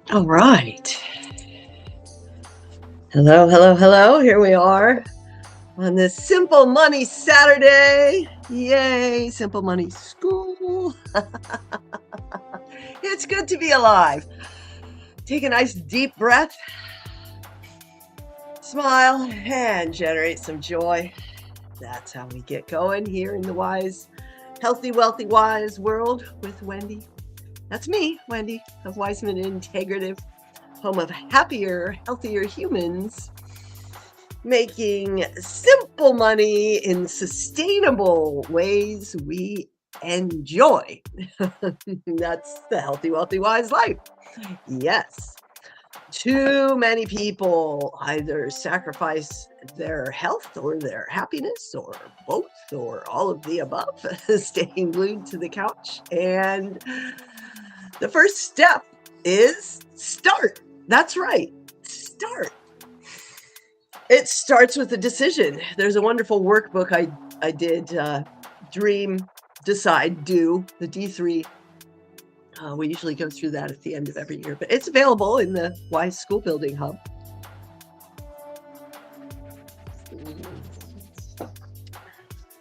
All right. Hello, hello, hello. Here we are on this Simple Money Saturday. Yay, Simple Money School. It's good to be alive. Take a nice deep breath, smile, and generate some joy. That's how we get going here in the wise, healthy, wealthy, wise world with Wendy. That's me, Wendy, of Wiseman Integrative, home of happier, healthier humans, making simple money in sustainable ways we enjoy. That's the healthy, wealthy, wise life. Yes. Too many people either sacrifice their health or their happiness or both or all of the above, staying glued to the couch. And the first step is start. That's right. Start. It starts with a decision. There's a wonderful workbook I did, Dream, Decide, Do, the D3. We usually go through that at the end of every year, but it's available in the Wise School Building Hub.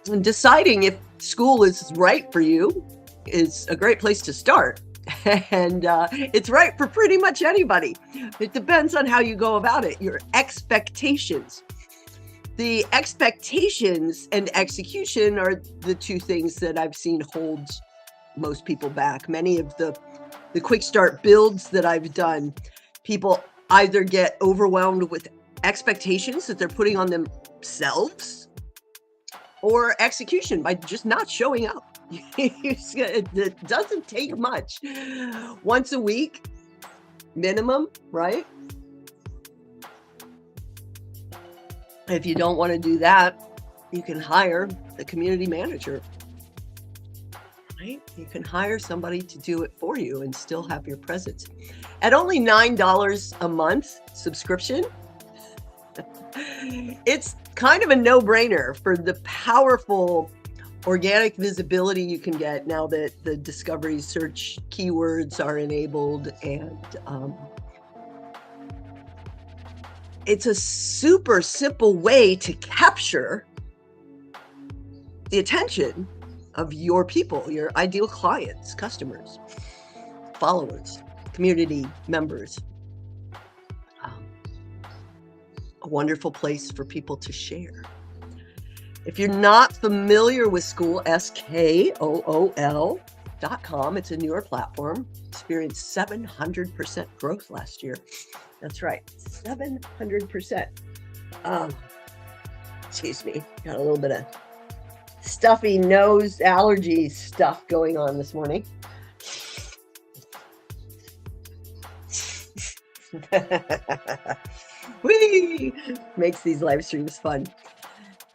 And deciding if school is right for you is a great place to start. And it's right for pretty much anybody. It depends on how you go about it, your expectations. The expectations and execution are the two things that I've seen holds most people back. Many of the quick start builds that I've done, people either get overwhelmed with expectations that they're putting on themselves or execution by just not showing up. It doesn't take much. Once a week, minimum, right? If you don't want to do that, you can hire the community manager. Right? You can hire somebody to do it for you and still have your presence. At only $9 a month subscription, it's kind of a no-brainer for the powerful organic visibility you can get now that the discovery search keywords are enabled, and it's a super simple way to capture the attention of your people, your ideal clients, customers, followers, community members. A wonderful place for people to share. If you're not familiar with Skool, Skool.com, it's a newer platform, experienced 700% growth last year. That's right, 700%. Excuse me, got a little bit of stuffy nose allergy stuff going on this morning. Whee! Makes these live streams fun.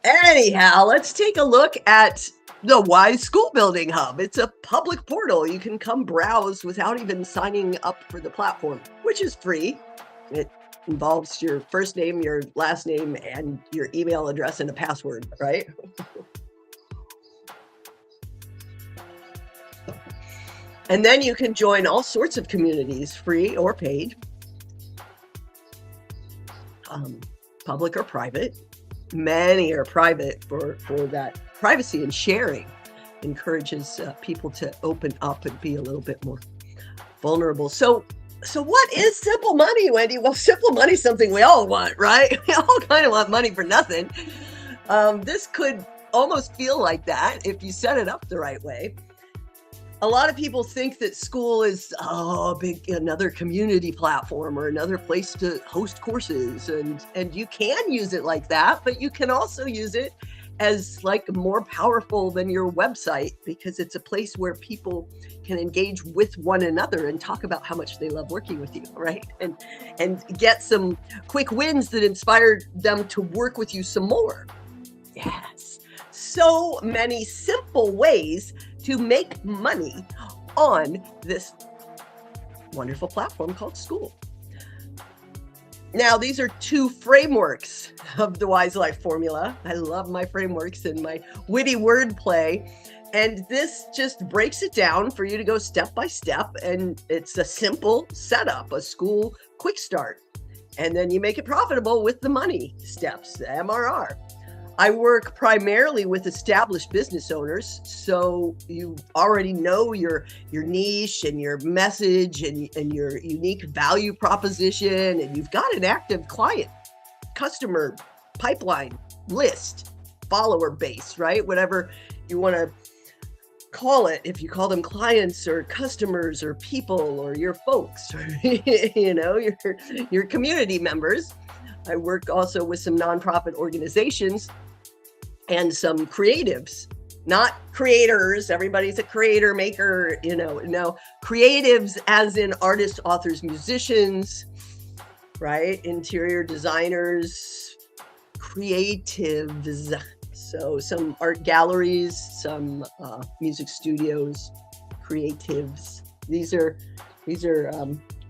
Anyhow, let's take a look at the Wise School Building Hub. It's a public portal. You can come browse without even signing up for the platform, which is free. It involves your first name, your last name, and your email address and a password, right? And then you can join all sorts of communities, free or paid, public or private. Many are private for that privacy, and sharing encourages people to open up and be a little bit more vulnerable. So what is simple money, Wendy? Well, simple money is something we all want, right? We all kind of want money for nothing. This could almost feel like that if you set it up the right way. A lot of people think that Skool is another community platform or another place to host courses, and you can use it like that, but you can also use it as like more powerful than your website, because it's a place where people can engage with one another and talk about how much they love working with you, right? And get some quick wins that inspired them to work with you some more. Yes. So many simple ways to make money on this wonderful platform called Skool. Now, these are two frameworks of the Wise Life formula. I love my frameworks and my witty wordplay And this just breaks it down for you to go step by step. And it's a simple setup, a Skool quick start. And then you make it profitable with the money steps, the MRR. I work primarily with established business owners, so you already know your niche and your message and your unique value proposition, and you've got an active client, customer pipeline list, follower base, right? Whatever you want to call it, if you call them clients or customers or people or your folks, or, your community members. I work also with some nonprofit organizations and some creatives, not creators. Everybody's a creator, maker, no, creatives as in artists, authors, musicians, right? Interior designers, creatives. So some art galleries, some music studios, creatives. These are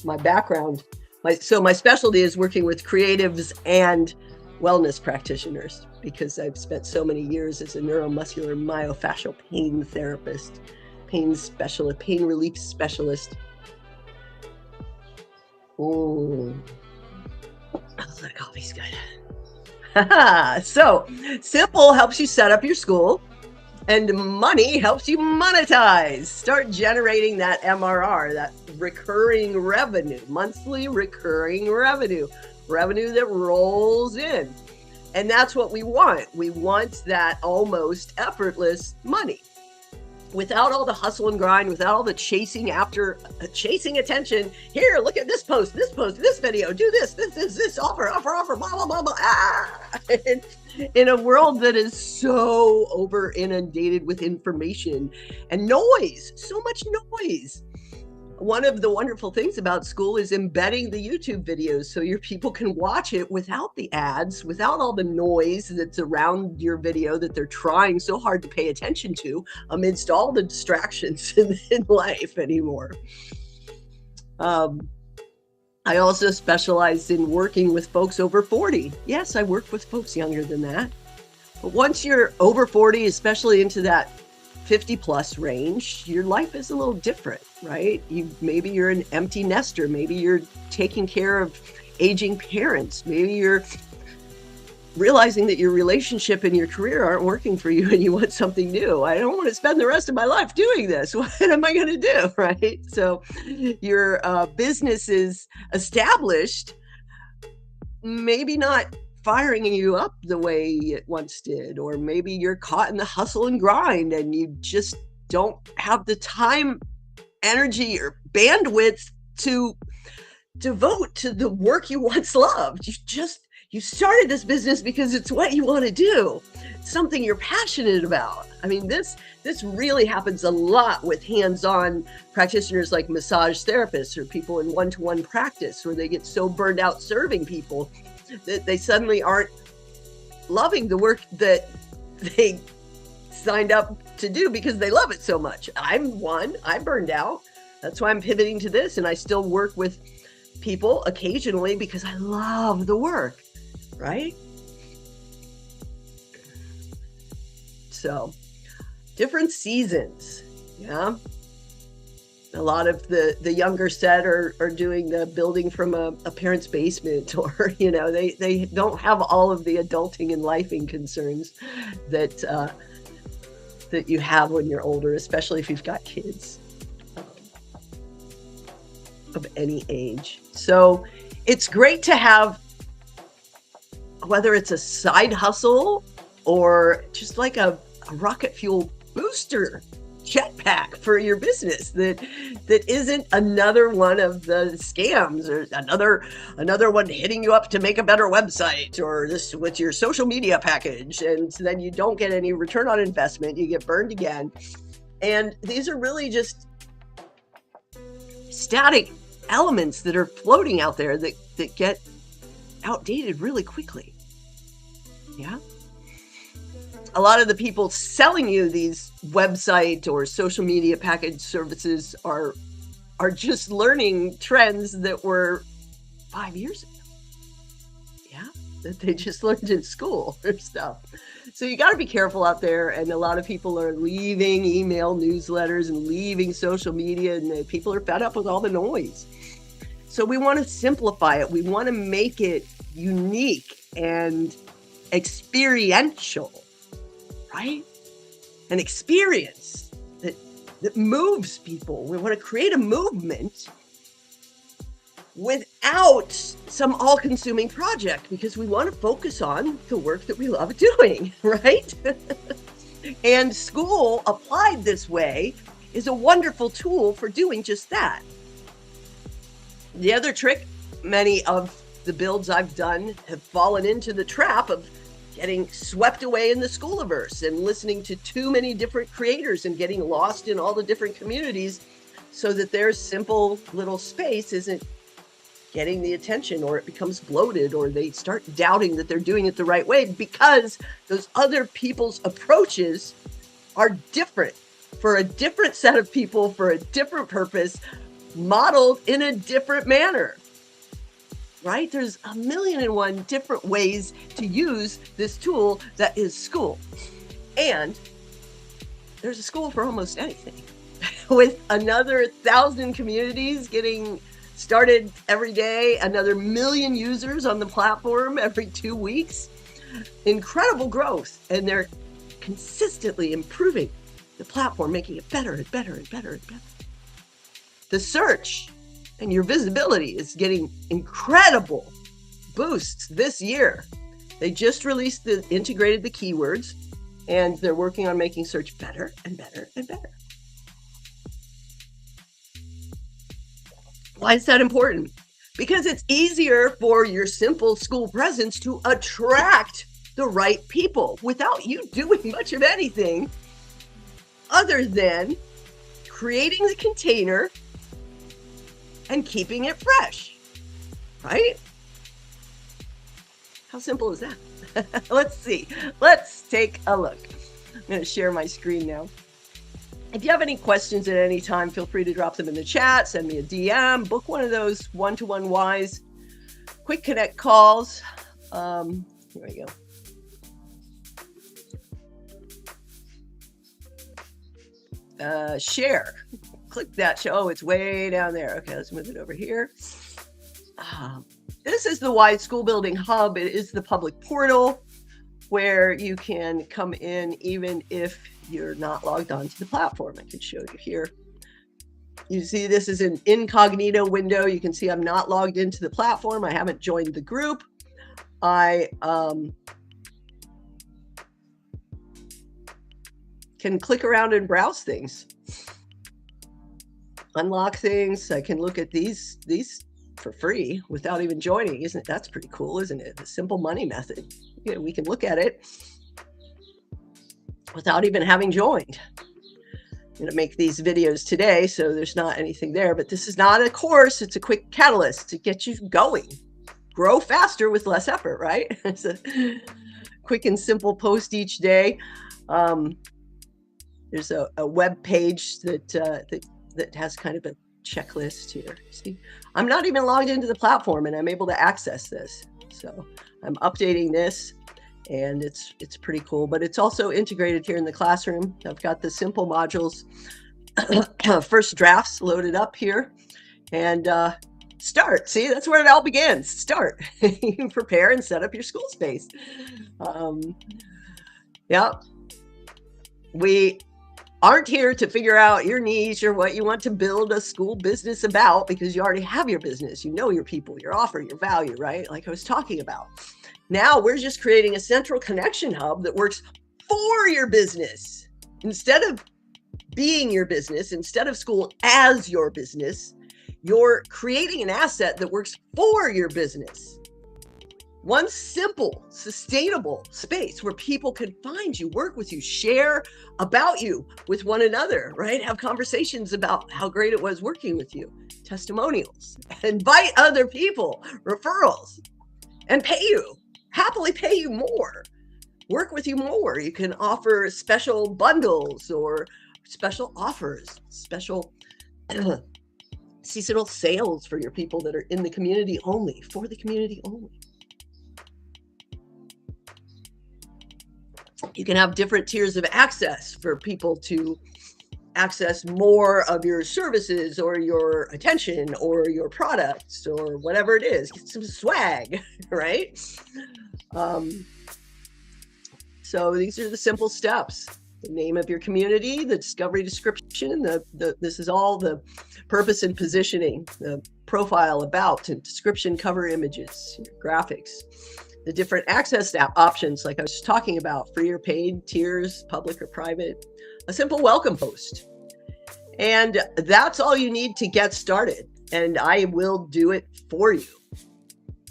my background. My specialty is working with creatives and wellness practitioners, because I've spent so many years as a neuromuscular myofascial pain therapist, pain specialist, pain relief specialist. Oh, that coffee's good. So simple helps you set up your school, and money helps you monetize. Start generating that MRR, that recurring revenue, monthly recurring revenue that rolls in. And that's what we want. We want that almost effortless money, without all the hustle and grind, without all the chasing attention. Here, look at this post, this video, do this, offer, blah, blah, blah, blah. In a world that is so over inundated with information and noise, so much noise. One of the wonderful things about Skool is embedding the YouTube videos so your people can watch it without the ads, without all the noise that's around your video that they're trying so hard to pay attention to amidst all the distractions in life anymore. I also specialize in working with folks over 40. Yes, I work with folks younger than that. But once you're over 40, especially into that 50 plus range, your life is a little different, right? Maybe you're an empty nester. Maybe you're taking care of aging parents. Maybe you're realizing that your relationship and your career aren't working for you and you want something new. I don't want to spend the rest of my life doing this. What am I going to do, right? So your business is established, maybe not firing you up the way it once did, or maybe you're caught in the hustle and grind and you just don't have the time, energy, or bandwidth to devote to the work you once loved. You started this business because it's what you want to do, something you're passionate about. I mean, this really happens a lot with hands-on practitioners like massage therapists or people in one-to-one practice, where they get so burned out serving people that they suddenly aren't loving the work that they signed up to do because they love it so much. I'm burned out. That's why I'm pivoting to this. And I still work with people occasionally because I love the work, right? So different seasons, yeah. A lot of the younger set are doing the building from a parent's basement, or, they don't have all of the adulting and lifing concerns that you have when you're older, especially if you've got kids of any age. So it's great to have, whether it's a side hustle or just like a rocket fuel booster jetpack for your business that isn't another one of the scams, or another one hitting you up to make a better website, or this with your social media package, and so then you don't get any return on investment, you get burned again. And these are really just static elements that are floating out there that get outdated really quickly. Yeah. A lot of the people selling you these website or social media package services are just learning trends that were 5 years ago. Yeah, that they just learned in school or stuff. So you got to be careful out there. And a lot of people are leaving email newsletters and leaving social media, and people are fed up with all the noise. So we want to simplify it. We want to make it unique and experiential, right? An experience that moves people. We want to create a movement without some all-consuming project, because we want to focus on the work that we love doing, right? And Skool applied this way is a wonderful tool for doing just that. The other trick, many of the builds I've done have fallen into the trap of getting swept away in the Skooliverse and listening to too many different creators and getting lost in all the different communities, so that their simple little space isn't getting the attention, or it becomes bloated, or they start doubting that they're doing it the right way because those other people's approaches are different for a different set of people, for a different purpose, modeled in a different manner, right? There's a million and one different ways to use this tool that is Skool. And there's a Skool for almost anything. With another 1,000 communities getting started every day, another 1 million users on the platform every 2 weeks, incredible growth. And they're consistently improving the platform, making it better and better and better and better. The search and your visibility is getting incredible boosts this year. They just integrated the keywords, and they're working on making search better and better and better. Why is that important? Because it's easier for your simple Skool presence to attract the right people without you doing much of anything other than creating the container and keeping it fresh, right? How simple is that? Let's see. Let's take a look. I'm going to share my screen now. If you have any questions at any time, feel free to drop them in the chat, send me a DM, book one of those one-to-one Wise quick connect calls. Here we go. Share. Click that show. Oh, it's way down there. Okay, let's move it over here. This is the Wise School Building Hub. It is the public portal where you can come in even if you're not logged onto the platform. I can show you here. You see this is an incognito window. You can see I'm not logged into the platform. I haven't joined the group. I can click around and browse things, unlock things. I can look at these for free without even joining. That's pretty cool, isn't it? The simple money method. Yeah, we can look at it without even having joined. I'm going to make these videos today, so there's not anything there, but this is not a course. It's a quick catalyst to get you going. Grow faster with less effort, right? It's a quick and simple post each day. There's a web page that has kind of a checklist here. See, I'm not even logged into the platform, and I'm able to access this. So I'm updating this, and it's pretty cool. But it's also integrated here in the classroom. I've got the simple modules, first drafts loaded up here, and start. See, that's where it all begins. Start. You can prepare and set up your school space. Yeah, we aren't here to figure out your niche or what you want to build a school business about, because you already have your business. You know your people, your offer, your value, right? Like I was talking about. Now we're just creating a central connection hub that works for your business. Instead of being your business, instead of Skool as your business, you're creating an asset that works for your business. One simple, sustainable space where people can find you, work with you, share about you with one another, right? Have conversations about how great it was working with you, testimonials, invite other people, referrals, and pay you, happily pay you more, work with you more. You can offer special bundles or special offers, special seasonal sales for your people that are in the community only, for the community only. You can have different tiers of access for people to access more of your services or your attention or your products or whatever it is. Get some swag, right? So these are the simple steps. The name of your community, the discovery description, this is all the purpose and positioning, the profile, about, and description, cover images, graphics, the different access options like I was talking about, free or paid, tiers, public or private, a simple welcome post. And that's all you need to get started. And I will do it for you.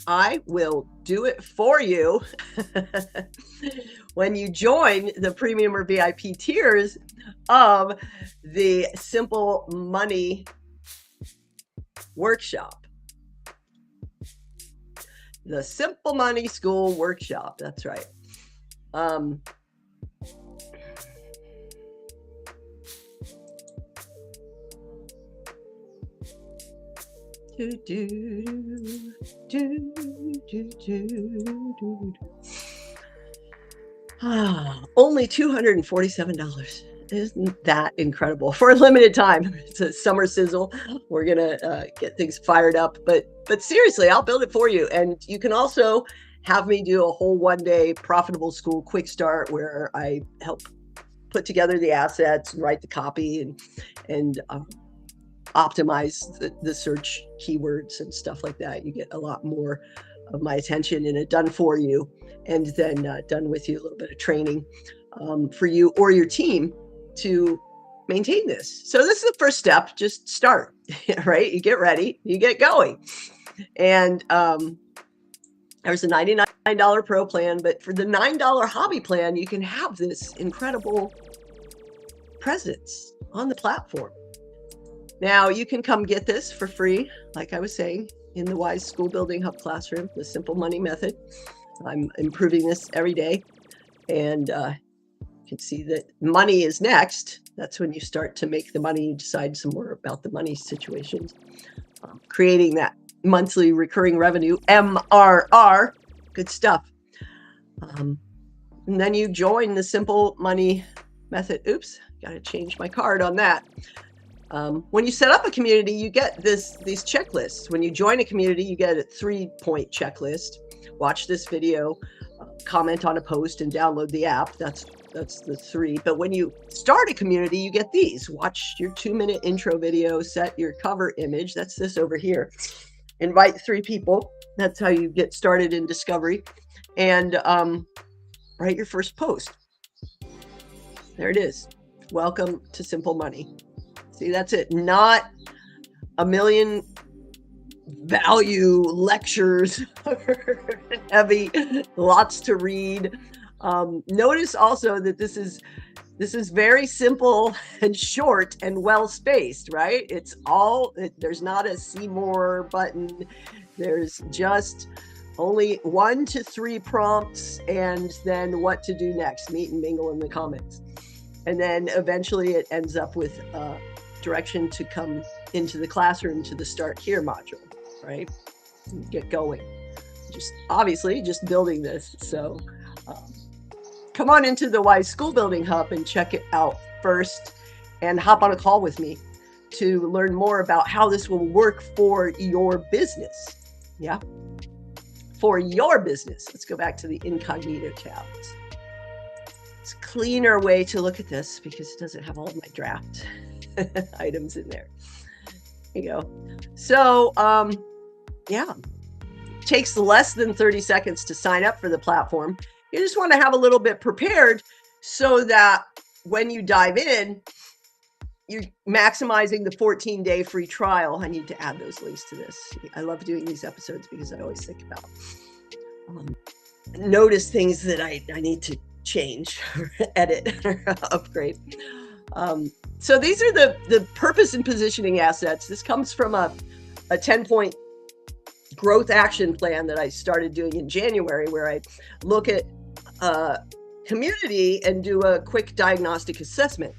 I will do it for you when you join the premium or VIP tiers of the Simple Money Workshop. The Simple Money School Workshop. That's right. Only $247. Isn't that incredible? For a limited time. It's a summer sizzle. We're gonna get things fired up, but seriously, I'll build it for you. And you can also have me do a whole one-day profitable school quick start where I help put together the assets and write the copy and optimize the search keywords and stuff like that. You get a lot more of my attention in it done for you, and then done with you, a little bit of training for you or your team to maintain this. So this is the first step. Just start, right? You get ready, you get going. And there's a $99 pro plan, but for the $9 hobby plan, you can have this incredible presence on the platform. Now you can come get this for free, like I was saying, in the Wise School Building Hub classroom, the Simple Money method. I'm improving this every day, and you can see that money is next. That's when you start to make the money, you decide some more about the money situations, creating that monthly recurring revenue, MRR, good stuff. And then you join the Simple Money method. Oops, got to change my card on that. When you set up a community, you get these checklists. When you join a community, you get a 3-point checklist. Watch this video, comment on a post, and download the app. That's the 3. But when you start a community, you get these. Watch your 2-minute intro video, set your cover image. That's this over here. Invite 3 people. That's how you get started in discovery. And write your first post. There it is. Welcome to Simple Money. See, that's it. Not a million value lectures, heavy, lots to read. Notice also that this is very simple and short and well spaced, right? It's all, there's not a see more button. There's just only 1 to 3 prompts, and then what to do next. Meet and mingle in the comments. And then eventually it ends up with direction to come into the classroom to the Start Here module, right? Get going. Just obviously just building this. So come on into the Wise School Building Hub and check it out first, and hop on a call with me to learn more about how this will work for your business. Yeah, for your business. Let's go back to the incognito tab. It's a cleaner way to look at this because it doesn't have all of my draft items in there. There you go. So yeah, it takes less than 30 seconds to sign up for the platform. You just want to have a little bit prepared so that when you dive in, you're maximizing the 14-day free trial. I need to add those links to this. I love doing these episodes because I always think about notice things that I need to change or edit or upgrade. So these are the purpose and positioning assets. This comes from a 10-point growth action plan that I started doing in January, where I look at community and do a quick diagnostic assessment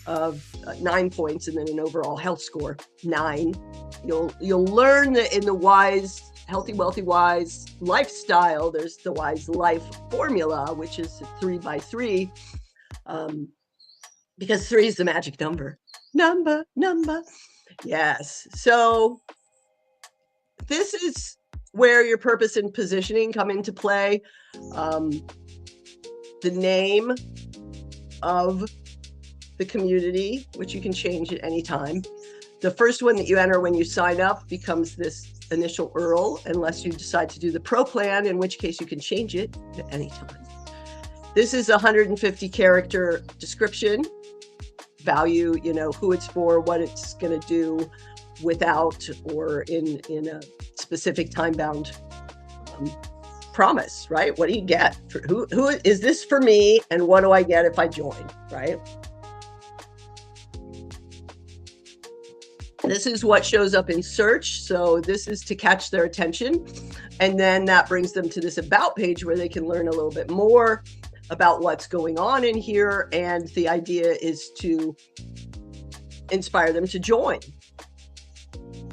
of 9 points and then an overall health score 9. You'll learn that in the Wise healthy, wealthy, wise lifestyle. There's the Wise Life formula, which is 3x3, because 3 is the magic number. Number. Yes. So this is where your purpose and positioning come into play. The name of the community, which you can change at any time. The first one that you enter when you sign up becomes this initial URL, unless you decide to do the pro plan, in which case you can change it at any time. This is a 150 character description, value, who it's for, what it's going to do without or in a specific time-bound promise, right? What do you get? Who is this for me, and what do I get if I join, right? This is what shows up in search. So this is to catch their attention. And then that brings them to this about page where they can learn a little bit more about what's going on in here. And the idea is to inspire them to join.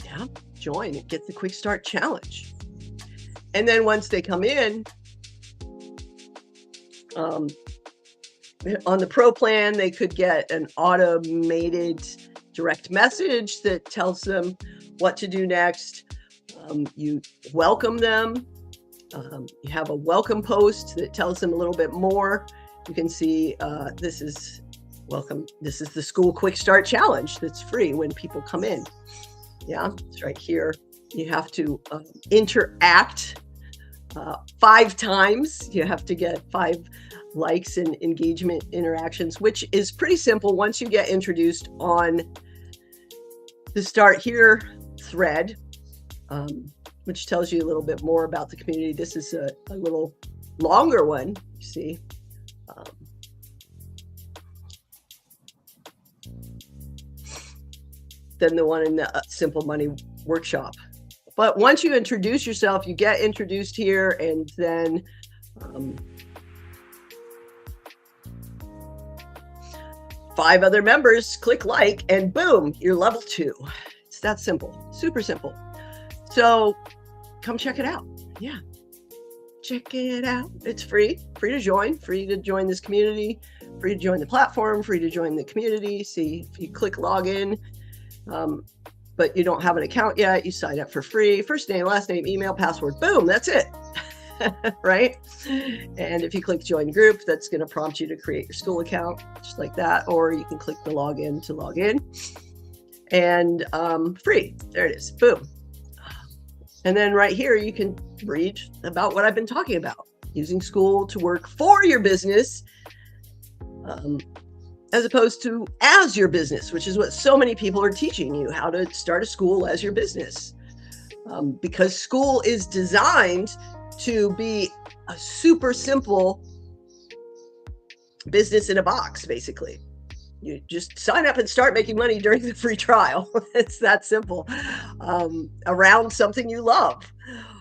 Yeah, join and get the quick start challenge. And then once they come in, on the pro plan, they could get an automated direct message that tells them what to do next. You welcome them. You have a welcome post that tells them a little bit more. You can see this is welcome. This is the Skool Quick Start Challenge that's free when people come in. Yeah, it's right here. You have to interact 5 times. You have to get 5 likes and engagement interactions, which is pretty simple once you get introduced on the Start Here thread, which tells you a little bit more about the community. This is a little longer one, you see. Than the one in the Simple Money workshop. But once you introduce yourself, you get introduced here, and then five other members click like, and boom, you're level 2. It's that simple, super simple. So come check it out. Yeah, check it out. It's free to join this community, free to join the platform, free to join the community. See, if you click login, but you don't have an account yet, you sign up for free. First name, last name, email, password, boom, that's it. Right? And if you click join group, that's going to prompt you to create your Skool account, just like that. Or you can click the login to log in, and free. There it is. Boom. And then right here, you can read about what I've been talking about, using Skool to work for your business, as opposed to as your business, which is what so many people are teaching you, how to start a Skool as your business. Because Skool is designed to be a super simple business in a box, basically. You just sign up and start making money during the free trial. It's that simple. Around something you love.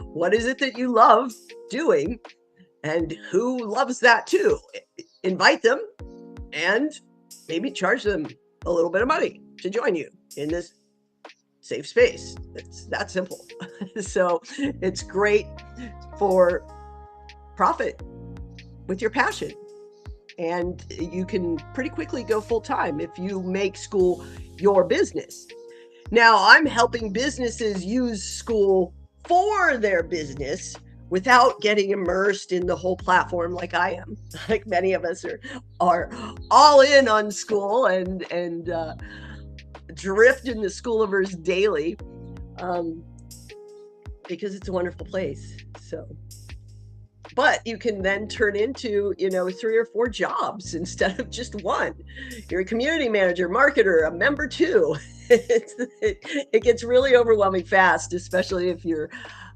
What is it that you love doing? And who loves that too? Invite them and maybe charge them a little bit of money to join you in this safe space. It's that simple. So it's great for profit with your passion. And you can pretty quickly go full time if you make Skool your business. Now, I'm helping businesses use Skool for their business without getting immersed in the whole platform like I am. Like many of us are all in on Skool and drift in the Skooliverse daily, because it's a wonderful place. So, but you can then turn into, 3 or 4 jobs instead of just one. You're a community manager, marketer, a member too. It gets really overwhelming fast, especially if you're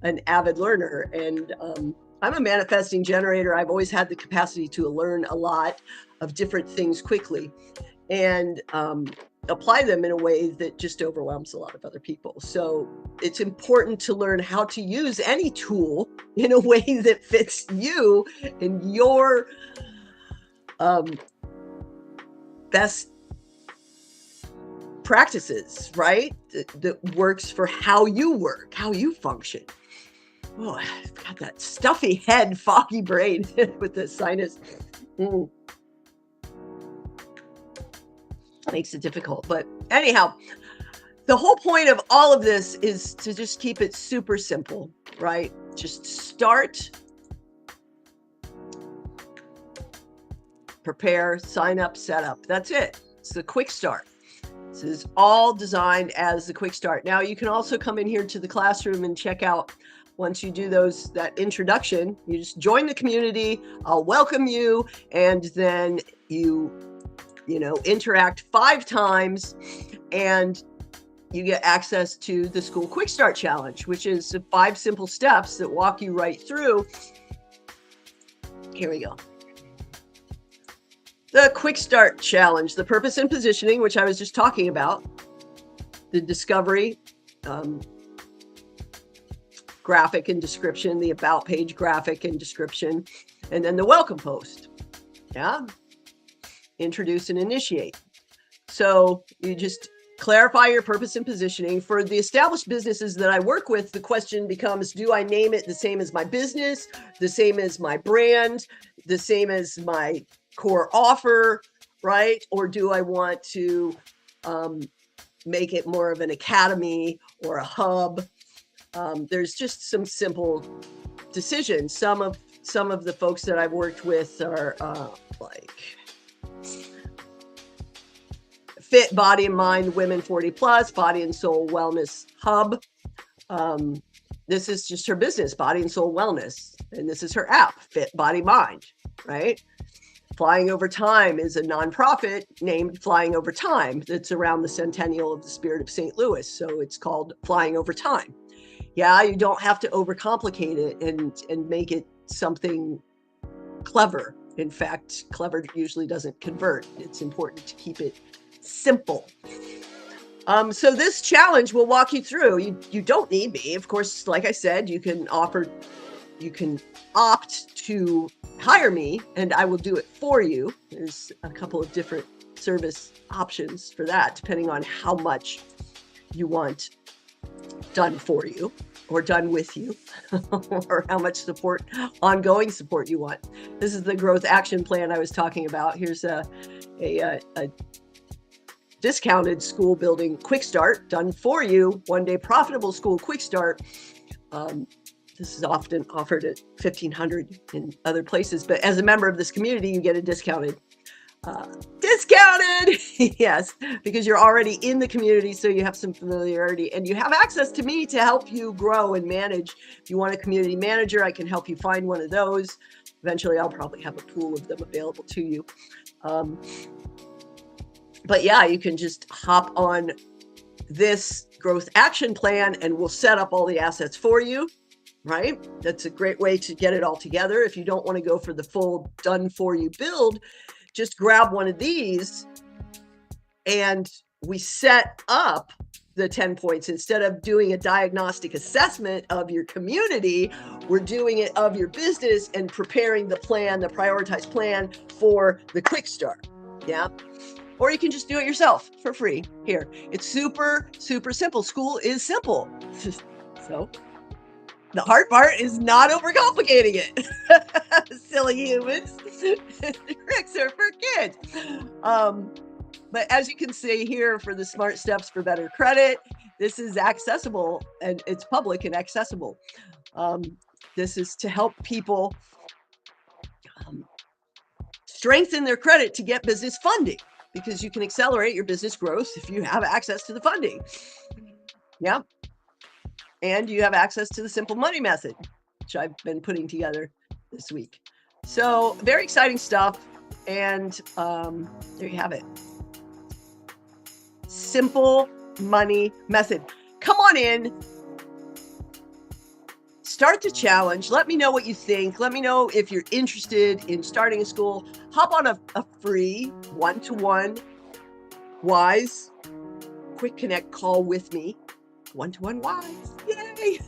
an avid learner. And I'm a manifesting generator. I've always had the capacity to learn a lot of different things quickly and apply them in a way that just overwhelms a lot of other people. So it's important to learn how to use any tool in a way that fits you and your best practices, right? That works for how you work, how you function. Oh, I've got that stuffy head, foggy brain with the sinus. Makes it difficult. But anyhow, the whole point of all of this is to just keep it super simple, right? Just start, prepare, sign up, set up. That's it. It's the quick start. This is all designed as the quick start. Now you can also come in here to the classroom and check out, once you do that introduction, you just join the community, I'll welcome you, and then you interact 5 times and you get access to the Skool Quick Start Challenge, which is 5 simple steps that walk you right through. Here we go. The Quick Start Challenge, the purpose and positioning, which I was just talking about, the discovery, graphic and description, the about page graphic and description, and then the welcome post. Yeah. Introduce and initiate. So you just clarify your purpose and positioning. For the established businesses that I work with, the question becomes, do I name it the same as my business, the same as my brand, the same as my core offer, right? Or do I want to make it more of an academy or a hub? There's just some simple decisions. Some of the folks that I've worked with are like Fit Body and Mind Women 40 Plus, Body and Soul Wellness Hub. This is just her business, Body and Soul Wellness. And this is her app, Fit Body Mind, right? Flying Over Time is a nonprofit named Flying Over Time that's around the centennial of the Spirit of St. Louis. So it's called Flying Over Time. Yeah, you don't have to overcomplicate it and make it something clever. In fact, clever usually doesn't convert. It's important to keep it simple. So this challenge will walk you through. You don't need me. Of course, like I said, you can opt to hire me and I will do it for you. There's a couple of different service options for that, depending on how much you want done for you or done with you or how much support, ongoing support you want. This is the growth action plan I was talking about. Here's a discounted school building quick start done for you. 1-day profitable school quick start. This is often offered at $1,500 in other places, but as a member of this community, you get a discounted. Yes, because you're already in the community, so you have some familiarity and you have access to me to help you grow and manage. If you want a community manager, I can help you find one of those. Eventually, I'll probably have a pool of them available to you. But yeah, you can just hop on this growth action plan and we'll set up all the assets for you, right? That's a great way to get it all together. If you don't want to go for the full done for you build, just grab one of these and we set up the 10 points. Instead of doing a diagnostic assessment of your community, we're doing it of your business and preparing the plan, the prioritized plan for the quick start. Yeah. Or you can just do it yourself for free here. It's super, super simple. Skool is simple. So the hard part is not overcomplicating it. Silly humans. Tricks are for kids. But as you can see here for the Smart Steps for Better Credit, this is accessible and it's public and accessible. This is to help people strengthen their credit to get business funding, because you can accelerate your business growth if you have access to the funding. Yeah. And you have access to the simple money method, which I've been putting together this week. So very exciting stuff. And there you have it. Simple money method. Come on in. Start the challenge. Let me know what you think. Let me know if you're interested in starting a school. Hop on a free one-to-one Wise quick connect call with me. One-to-one Wise. Yay!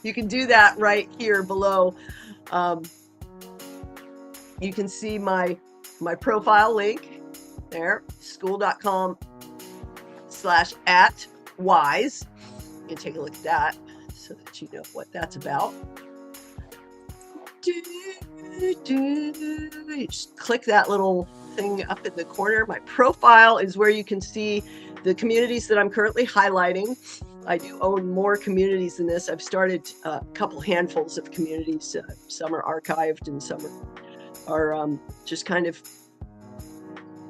You can do that right here below. You can see my profile link there, skool.com/@wise. You can take a look at that. so that you know what that's about. Just click that little thing up in the corner. My profile is where you can see the communities that I'm currently highlighting. I do own more communities than this. I've started a couple handfuls of communities. Some are archived and some are just kind of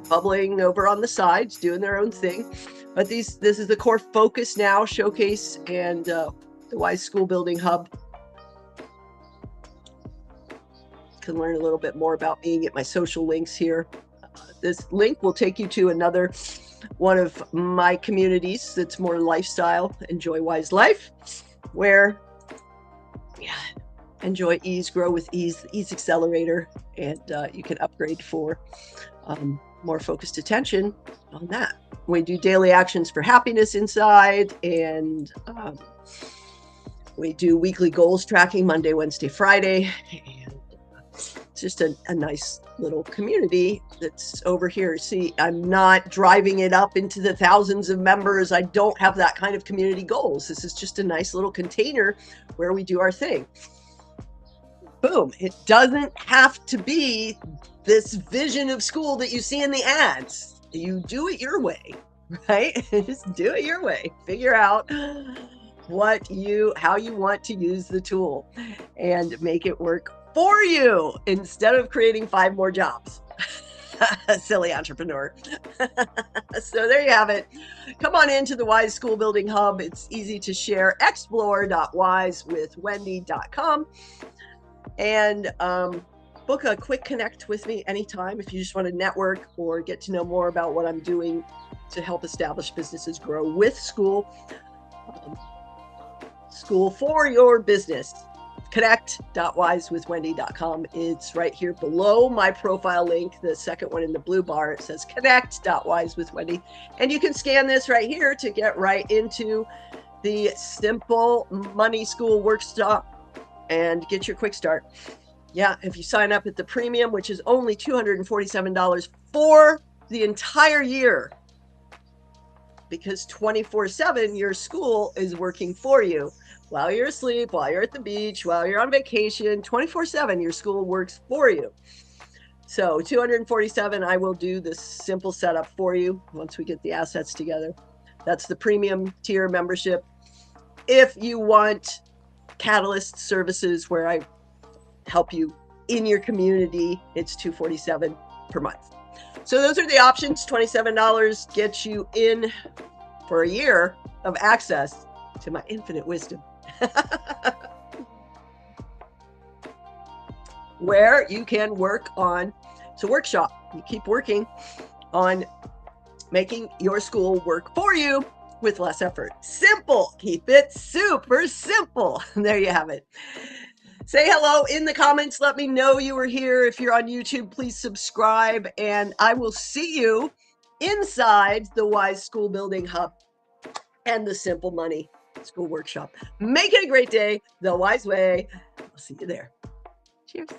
bubbling over on the sides, doing their own thing. But this is the core focus now, showcase, and the Wise School Building Hub. You can learn a little bit more about me, get my social links here. This link will take you to another one of my communities that's more lifestyle, Enjoy Wise Life, where enjoy ease, grow with ease, the ease accelerator, and you can upgrade for more focused attention on that. We do daily actions for happiness inside, and we do weekly goals tracking Monday, Wednesday, Friday, and it's just a nice little community that's over here. See, I'm not driving it up into the thousands of members. I don't have that kind of community goals. This is just a nice little container where we do our thing. Boom. It doesn't have to be this vision of school that you see in the ads. You do it your way, right? Just do it your way. Figure out how you want to use the tool and make it work for you instead of creating 5 more jobs. Silly entrepreneur. So there you have it. Come on into the Wise School Building Hub. It's easy to share. Explore.wisewithwendy.com. And book a quick connect with me anytime if you just want to network or get to know more about what I'm doing to help establish businesses grow with Skool. Skool for your business. Connect.wisewithwendy.com. It's right here below my profile link, the second one in the blue bar. It says connect.wisewithwendy. And you can scan this right here to get right into the Simple Money School workshop and get your quick start. Yeah, if you sign up at the premium, which is only $247 for the entire year, because 24/7 your school is working for you. While you're asleep, while you're at the beach, while you're on vacation, 24/7 your school works for you. So $247, I will do this simple setup for you once we get the assets together. That's the premium tier membership. If you want Catalyst services where I help you in your community, it's $247 per month. So those are the options. $27 gets you in for a year of access to my infinite wisdom. Where you can work on, it's a workshop. You keep working on making your school work for you with less effort. Simple. Keep it super simple. There you have it. Say hello in the comments. Let me know you were here. If you're on YouTube, please subscribe, and I will see you inside the Wise School Building Hub and the Simple Money School Workshop. Make it a great day the Wise way. I'll see you there. Cheers.